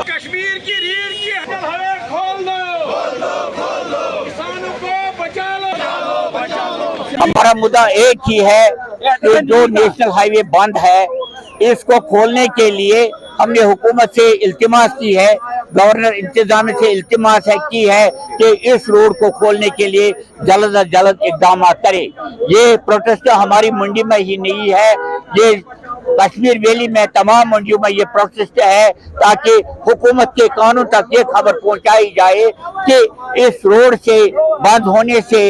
कश्मीर की रीढ़ की हमें खोल दो, किसानों को बचा लो, बचा लो। हमारा मुद्दा एक ही है कि जो नेशनल हाईवे बंद है इसको खोलने के लिए हमने हुकूमत से इल्तिमास की है, गवर्नर इंतजाम से इल्तिमास है की है कि इस रोड को खोलने के लिए जल्द अज जल्द इकदाम करे। ये प्रोटेस्ट हमारी मंडी में ही नहीं है, ये कश्मीर वैली में तमाम मंडियों में ये प्रोटेस्ट है ताकि हुकूमत के कानून तक ये खबर पहुंचाई जाए कि इस रोड से बंद होने से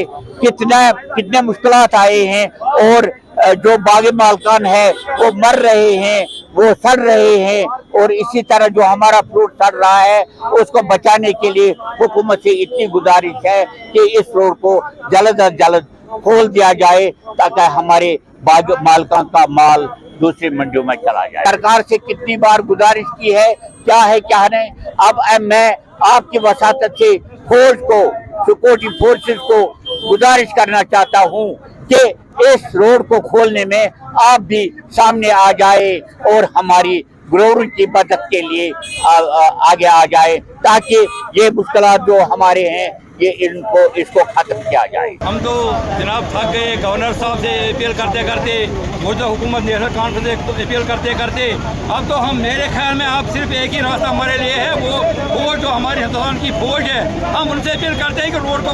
कितने मुश्किलात आए हैं और जो बागी मालकान है वो मर रहे हैं, वो सड़ रहे हैं और इसी तरह जो हमारा फ्रूट सड़ रहा है उसको बचाने के लिए हुकूमत से इतनी गुजारिश है कि इस रोड को जल्द अज जल्द खोल दिया जाए ताकि हमारे बागी मालकान का माल दूसरी मंडियों में चला जाए। सरकार से कितनी बार गुजारिश की है, क्या है क्या नहीं। अब मैं आपकी वसातत से फोर्स को, सिक्योरिटी फोर्सेस को गुजारिश करना चाहता हूं कि इस रोड को खोलने में आप भी सामने आ जाए और हमारी ग्रोवर की मदद के लिए आगे आ जाए ताकि ये मुश्किलात जो हमारे हैं ये इसको खत्म किया जाए। हम तो जनाब थक गए, गवर्नर साहब से अपील करते करते, मौजूदा हुकूमत नेशनल कॉन्फ्रेंस से अपील करते करते अब तो हम, मेरे ख्याल में अब सिर्फ एक ही रास्ता हमारे लिए है, वो जो हमारे हिंदुस्तान की फौज है, हम उनसे अपील करते हैं कि रोड को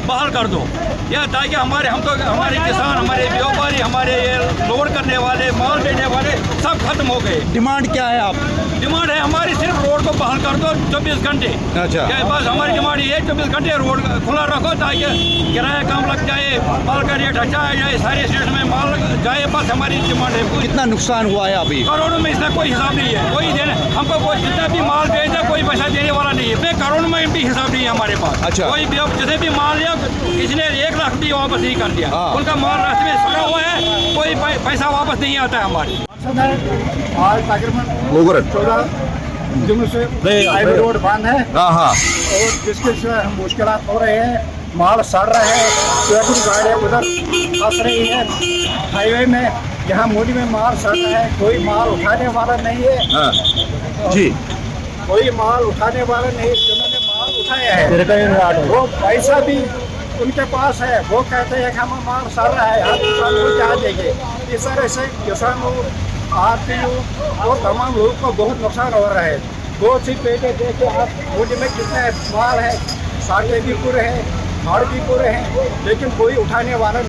बहाल कर दो, या ताकि हमारे किसान, हमारे व्यापारी, हमारे लोड करने वाले, माल देने वाले सब खत्म हो गए। डिमांड क्या है आप? डिमांड है हमारी सिर्फ रोड को बहाल कर दो 24 घंटे। अच्छा, बस हमारी डिमांड ये है 24 घंटे रोड खुला रखो ताकि किराया कम लग जाए, माल का रेट अच्छा आ जाए, सारे स्टेट में माल जाए, बस हमारी डिमांड है। कितना नुकसान हुआ है अभी? करोड़ों में, इसका कोई हिसाब नहीं है, कोई देने हमको कोई जितना भी माल बेचा कोई पैसा देने वाला नहीं है, करोड़ों में भी हिसाब नहीं है हमारे पास। अच्छा, कोई भी जितने भी माल लिया किसी ने 1 लाख भी वापस नहीं कर दिया, उनका माल रास्ते में सड़ा हुआ है, कोई पैसा वापस नहीं आता है हमारे। आज तकरीबन 14 दिनों से हाईवे रोड बंद है और जिसके से हम मुश्किलात हो रहे हैं, माल सड़ रहा है, गाड़ियाँ उधर फंस रही है हाईवे में, यहाँ मूली में माल सड़ रहा है, कोई माल उठाने वाला नहीं है। जी, कोई माल उठाने वाला नहीं, जिन्होंने माल उठाया है वो पैसा भी उनके पास है, वो कहते हैं कि हम माल सड़ रहा है, आप किसान को क्या देंगे। इस तरह से किसानों, आरटीयू और तमाम लोगों को बहुत नुकसान हो रहा है। 2 सी पेटे देखे आप मूली में कितने माल है, सागे भी पूरे हैं, भाड़ भी पूरे हैं, लेकिन कोई उठाने वाला